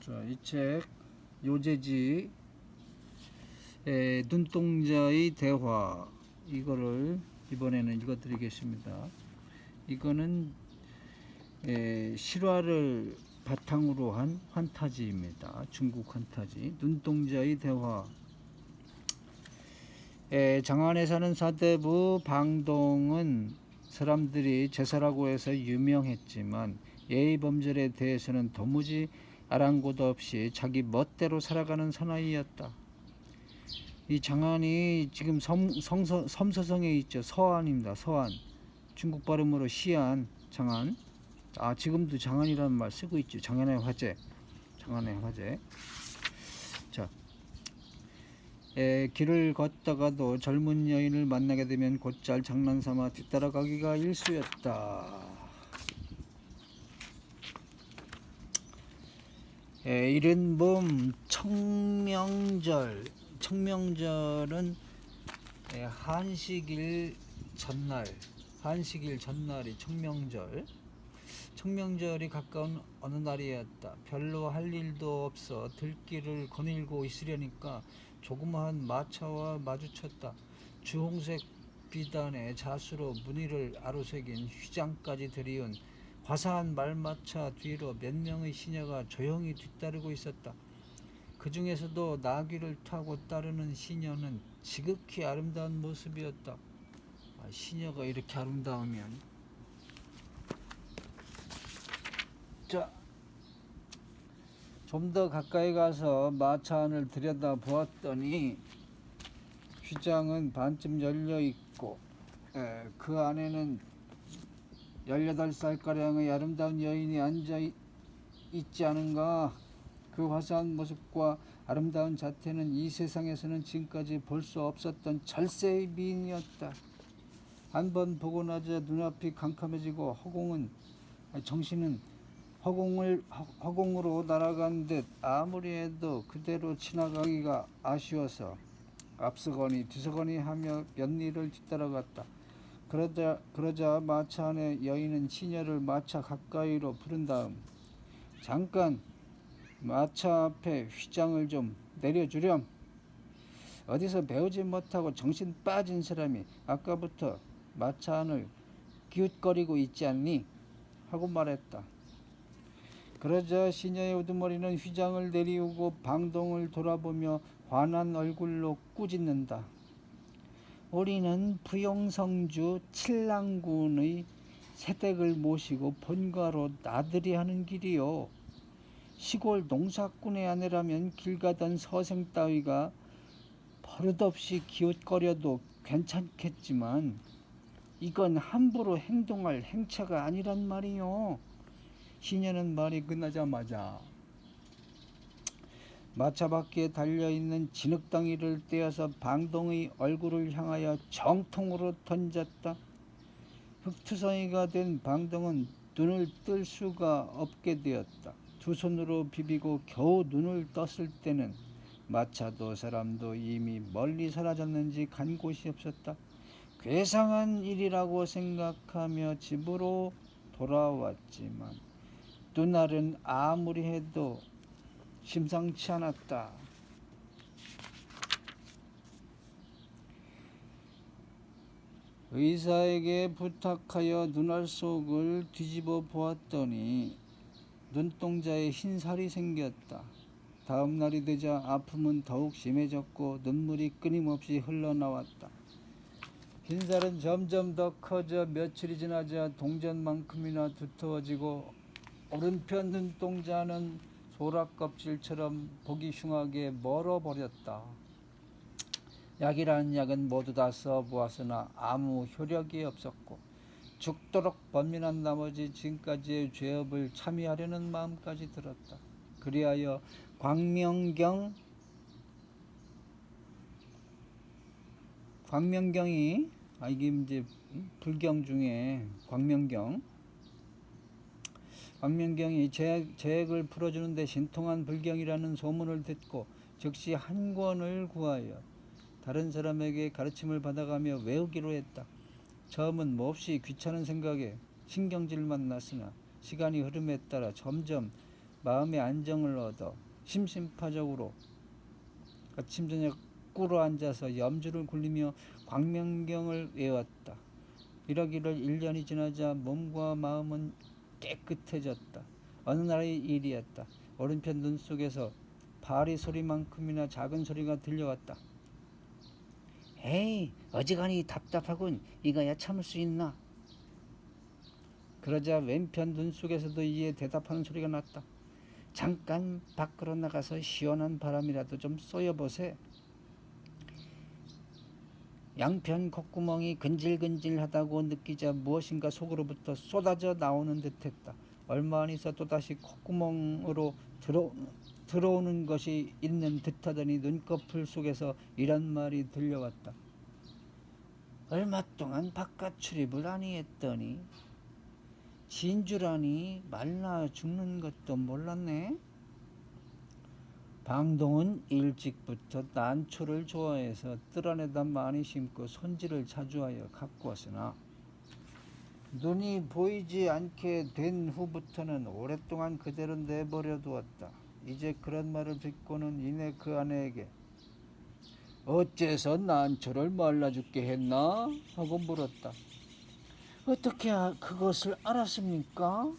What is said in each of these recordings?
자, 이 책 요재지 눈동자의 대화, 이거를 이번에는 읽어드리겠습니다. 이거는 실화를 바탕으로 한 환타지입니다. 중국 환타지 눈동자의 대화. 장안에 사는 사대부 방동은 사람들이 제사라고 해서 유명했지만 예의 범절에 대해서는 도무지 아랑곳 없이 자기 멋대로 살아가는 사나이였다. 이 장안이 지금 섬서성에 있죠. 서안입니다. 서안. 중국 발음으로 시안, 장안. 지금도 장안이라는 말 쓰고 있죠. 장안의 화제. 장안의 화제. 자, 길을 걷다가도 젊은 여인을 만나게 되면 곧잘 장난삼아 뒤따라가기가 일쑤였다. 이른 봄 청명절. 청명절은 한식일 전날이 청명절. 청명절이 가까운 어느 날이었다. 별로 할 일도 없어 들길을 거닐고 있으려니까 조그마한 마차와 마주쳤다. 주홍색 비단에 자수로 무늬를 아로새긴 휘장까지 들이운 화사한 말마차 뒤로 몇 명의 시녀가 조용히 뒤따르고 있었다. 그 중에서도 나귀를 타고 따르는 시녀는 지극히 아름다운 모습이었다. 시녀가 이렇게 아름다우면, 자, 좀 더 가까이 가서 마차 안을 들여다 보았더니 휘장은 반쯤 열려 있고 그 안에는 18살가량의 아름다운 여인이 앉아 있지 않은가. 그 화사한 모습과 아름다운 자태는 이 세상에서는 지금까지 볼 수 없었던 절세의 미인이었다. 한번 보고 나자 눈앞이 캄캄해지고 정신은 허공으로 날아간 듯 아무리 해도 그대로 지나가기가 아쉬워서 앞서거니 뒤서거니 하며 몇리를 뒤따라갔다. 그러자 마차 안의 여인은 시녀를 마차 가까이로 부른 다음, 잠깐 마차 앞에 휘장을 좀 내려주렴. 어디서 배우지 못하고 정신 빠진 사람이 아까부터 마차 안을 기웃거리고 있지 않니? 하고 말했다. 그러자 시녀의 우두머리는 휘장을 내리우고 방동을 돌아보며 환한 얼굴로 꾸짖는다. 우리는 부용성주 칠랑군의 새댁을 모시고 본가로 나들이 하는 길이요. 시골 농사꾼의 아내라면 길 가던 서생 따위가 버릇없이 기웃거려도 괜찮겠지만 이건 함부로 행동할 행차가 아니란 말이요. 시녀는 말이 끝나자마자 마차 바퀴에 달려있는 진흙덩이를 떼어서 방동의 얼굴을 향하여 정통으로 던졌다. 흙투성이가 된 방동은 눈을 뜰 수가 없게 되었다. 두 손으로 비비고 겨우 눈을 떴을 때는 마차도 사람도 이미 멀리 사라졌는지 간 곳이 없었다. 괴상한 일이라고 생각하며 집으로 돌아왔지만 눈알은 아무리 해도 심상치 않았다. 의사에게 부탁하여 눈알 속을 뒤집어 보았더니 눈동자에 흰살이 생겼다. 다음 날이 되자 아픔은 더욱 심해졌고 눈물이 끊임없이 흘러나왔다. 흰살은 점점 더 커져 며칠이 지나자 동전만큼이나 두터워지고 오른편 눈동자는 소라껍질처럼 보기 흉하게 멀어버렸다. 약이라는 약은 모두 다 써보았으나 아무 효력이 없었고 죽도록 번민한 나머지 지금까지의 죄업을 참여하려는 마음까지 들었다. 그리하여 광명경이 이게 이제 불경 중에 광명경이 재액을 풀어주는 데 신통한 불경이라는 소문을 듣고 즉시 한 권을 구하여 다른 사람에게 가르침을 받아가며 외우기로 했다. 처음은 몹시 귀찮은 생각에 신경질만 났으나 시간이 흐름에 따라 점점 마음의 안정을 얻어 심심파적으로 아침 저녁 꿇어 앉아서 염주를 굴리며 광명경을 외웠다. 이러기를 1년이 지나자 몸과 마음은 깨끗해졌다. 어느 날의 일이었다. 오른편 눈 속에서 파리 소리만큼이나 작은 소리가 들려왔다. 에이, 어지간히 답답하군. 이거야 참을 수 있나? 그러자 왼편 눈 속에서도 이에 대답하는 소리가 났다. 잠깐 밖으로 나가서 시원한 바람이라도 좀 쏘여보세. 양편 콧구멍이 근질근질하다고 느끼자 무엇인가 속으로부터 쏟아져 나오는 듯했다. 얼마 안 있어 또다시 콧구멍으로 들어오는 것이 있는 듯하더니 눈꺼풀 속에서 이런 말이 들려왔다. 얼마 동안 바깥 출입을 아니 했더니 진주라니 말라 죽는 것도 몰랐네. 방동은 일찍부터 난초를 좋아해서 뜰 안에다 많이 심고 손질을 자주 하여 갖고 왔으나 눈이 보이지 않게 된 후부터는 오랫동안 그대로 내버려 두었다. 이제 그런 말을 듣고는 이내 그 아내에게 어째서 난초를 말라 죽게 했나? 하고 물었다. 어떻게 그것을 알았습니까?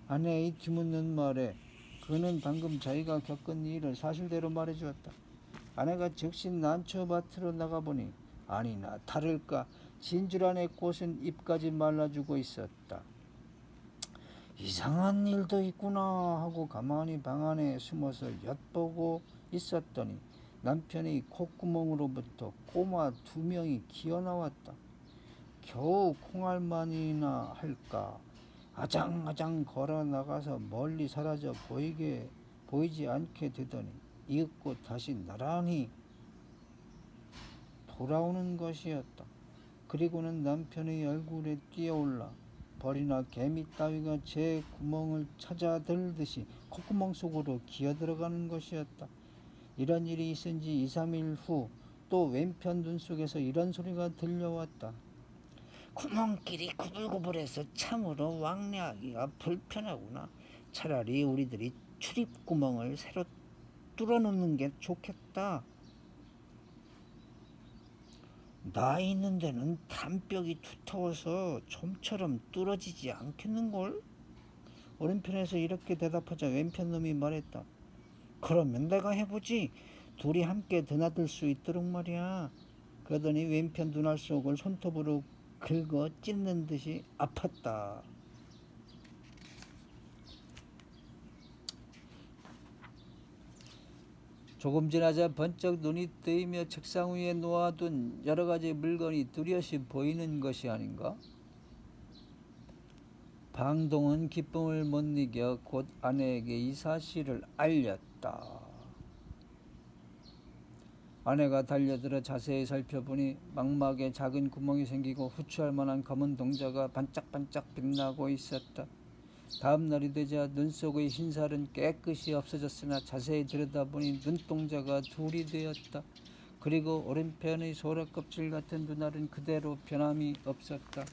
아내의 뒤묻는 말에 그는 방금 자기가 겪은 일을 사실대로 말해주었다. 아내가 즉시 난초밭으로 나가보니 아니나 다를까 진주란의 꽃은 잎까지 말라주고 있었다. 이상한 일도 있구나 하고 가만히 방 안에 숨어서 엿보고 있었더니 남편의 콧구멍으로부터 꼬마 2명이 기어나왔다. 겨우 콩알만이나 할까 아장아장 걸어 나가서 멀리 사라져 보이지 않게 되더니 이윽고 다시 나란히 돌아오는 것이었다. 그리고는 남편의 얼굴에 뛰어올라 벌이나 개미 따위가 제 구멍을 찾아 들듯이 콧구멍 속으로 기어들어가는 것이었다. 이런 일이 있은 지 2-3일 후 또 왼편 눈 속에서 이런 소리가 들려왔다. 구멍길이 구불구불해서 참으로 왕래하기가 불편하구나. 차라리 우리들이 출입구멍을 새로 뚫어놓는 게 좋겠다. 나 있는 데는 담벽이 두터워서 좀처럼 뚫어지지 않겠는걸? 오른편에서 이렇게 대답하자 왼편 놈이 말했다. 그러면 내가 해보지. 둘이 함께 드나들 수 있도록 말이야. 그러더니 왼편 눈알 속을 손톱으로 긁어 찢는 듯이 아팠다. 조금 지나자 번쩍 눈이 뜨이며 책상 위에 놓아둔 여러 가지 물건이 뚜렷이 보이는 것이 아닌가? 방동은 기쁨을 못 이겨 곧 아내에게 이 사실을 알렸다. 아내가 달려들어 자세히 살펴보니 망막에 작은 구멍이 생기고 후추할 만한 검은 동자가 반짝반짝 빛나고 있었다. 다음 날이 되자 눈 속의 흰살은 깨끗이 없어졌으나 자세히 들여다보니 눈동자가 둘이 되었다. 그리고 오른편의 소라껍질 같은 눈알은 그대로 변함이 없었다.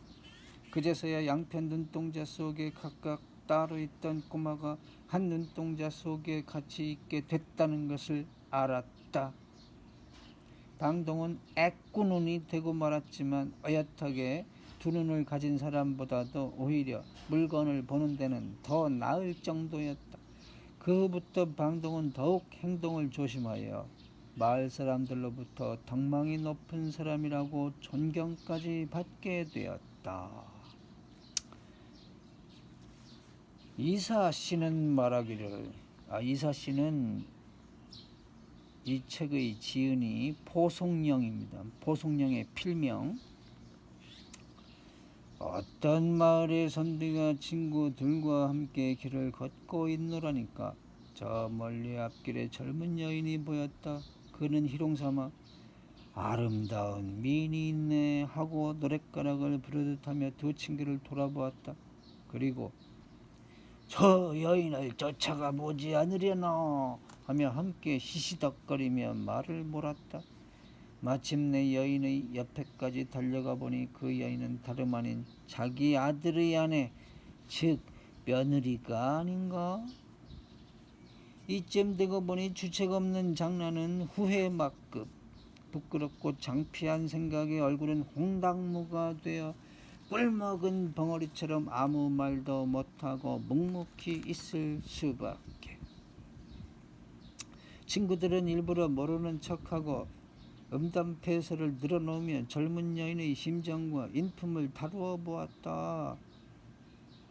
그제서야 양편 눈동자 속에 각각 따로 있던 꼬마가 한 눈동자 속에 같이 있게 됐다는 것을 알았다. 방동은 애꾸눈이 되고 말았지만 어엿하게 두 눈을 가진 사람보다도 오히려 물건을 보는 데는 더 나을 정도였다. 그 후부터 방동은 더욱 행동을 조심하여 마을 사람들로부터 덕망이 높은 사람이라고 존경까지 받게 되었다. 이사씨는 말하기를 이사씨는 이 책의 지은이 포송령입니다. 포송령의 필명. 어떤 마을의 선비가 친구들과 함께 길을 걷고 있노라니까 저 멀리 앞길에 젊은 여인이 보였다. 그는 희롱삼아 아름다운 미인이 있네 하고 노랫가락을 부르듯 하며 두 친구를 돌아보았다. 그리고 저 여인을 쫓아가 보지 않으려나 하며 함께 시시덕거리며 말을 몰았다. 마침내 여인의 옆에까지 달려가 보니 그 여인은 다름 아닌 자기 아들의 아내, 즉 며느리가 아닌가? 이쯤 되고 보니 주책 없는 장난은 후회막급. 부끄럽고 창피한 생각에 얼굴은 홍당무가 되어 꿀먹은 벙어리처럼 아무 말도 못하고 묵묵히 있을 수밖에. 친구들은 일부러 모르는 척하고 음담패설을 늘어놓으며 젊은 여인의 심정과 인품을 다루어 보았다.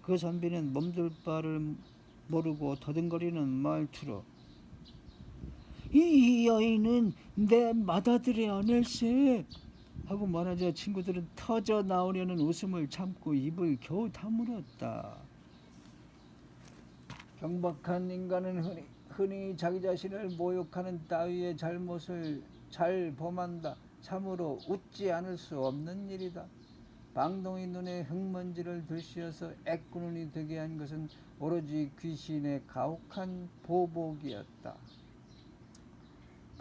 그 선비는 몸둘 바를 모르고 더듬거리는 말투로 이 여인은 내 맏아들의 아낼세 하고 말하자 친구들은 터져 나오려는 웃음을 참고 입을 겨우 다물었다. 경박한 인간은 흔히 자기 자신을 모욕하는 따위의 잘못을 잘 범한다. 참으로 웃지 않을 수 없는 일이다. 방동이 눈에 흙먼지를 들씌워서 애꾸눈이 되게 한 것은 오로지 귀신의 가혹한 보복이었다.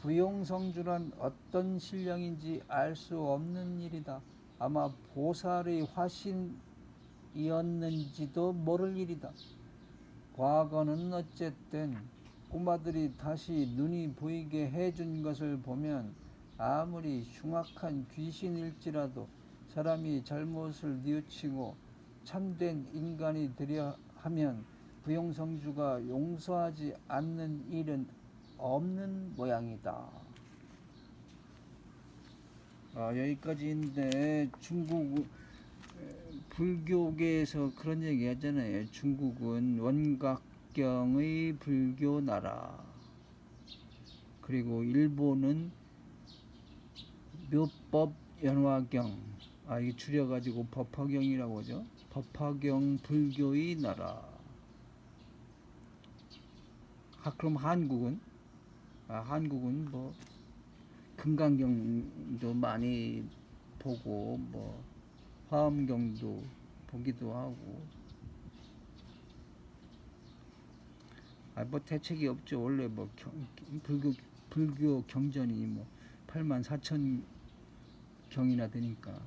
부용성주란 어떤 신령인지 알 수 없는 일이다. 아마 보살의 화신이었는지도 모를 일이다. 과거는 어쨌든 꼬마들이 다시 눈이 보이게 해준 것을 보면 아무리 흉악한 귀신일지라도 사람이 잘못을 뉘우치고 참된 인간이 되려 하면 부용성주가 용서하지 않는 일은 없는 모양이다. 여기까지인데 중국 불교계에서 그런 얘기 하잖아요. 중국은 원각경의 불교 나라, 그리고 일본은 묘법 연화경, 이게 줄여가지고 법화경이라고 하죠. 법화경 불교의 나라. 그럼 한국은? 한국은 뭐 금강경도 많이 보고 뭐 화엄경도 보기도 하고 뭐 대책이 없죠. 원래 뭐 불교 경전이 뭐 84,000 경이나 되니까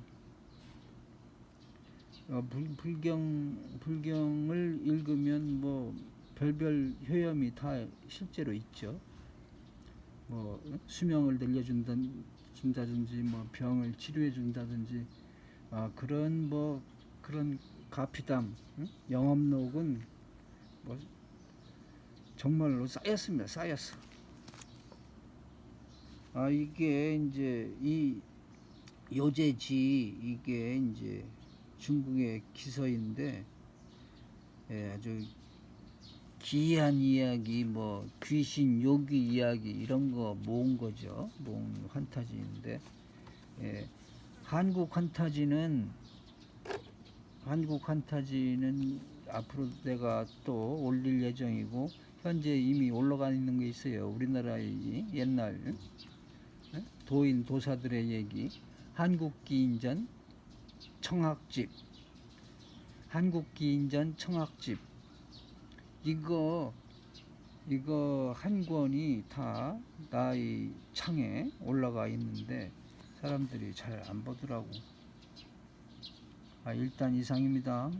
불경을 읽으면 뭐 별별 효염이 다 실제로 있죠. 뭐 수명을 늘려준다든지 뭐 병을 치료해 준다든지 그런 가피담, 영업록은 뭐 정말로 쌓였습니다. 쌓였어. 이게 이제 이 요제지, 이게 이제 중국의 기서인데 아주 기이한 이야기, 뭐 귀신 요귀 이야기 이런 거 모은 거죠. 모은 환타지인데 한국 환타지는 앞으로 내가 또 올릴 예정이고 현재 이미 올라가 있는 게 있어요. 우리나라의 옛날 도인 도사들의 얘기, 한국기인전 청학집, 이거 한 권이 다 나의 창에 올라가 있는데 사람들이 잘 안 보더라고. 일단 이상입니다.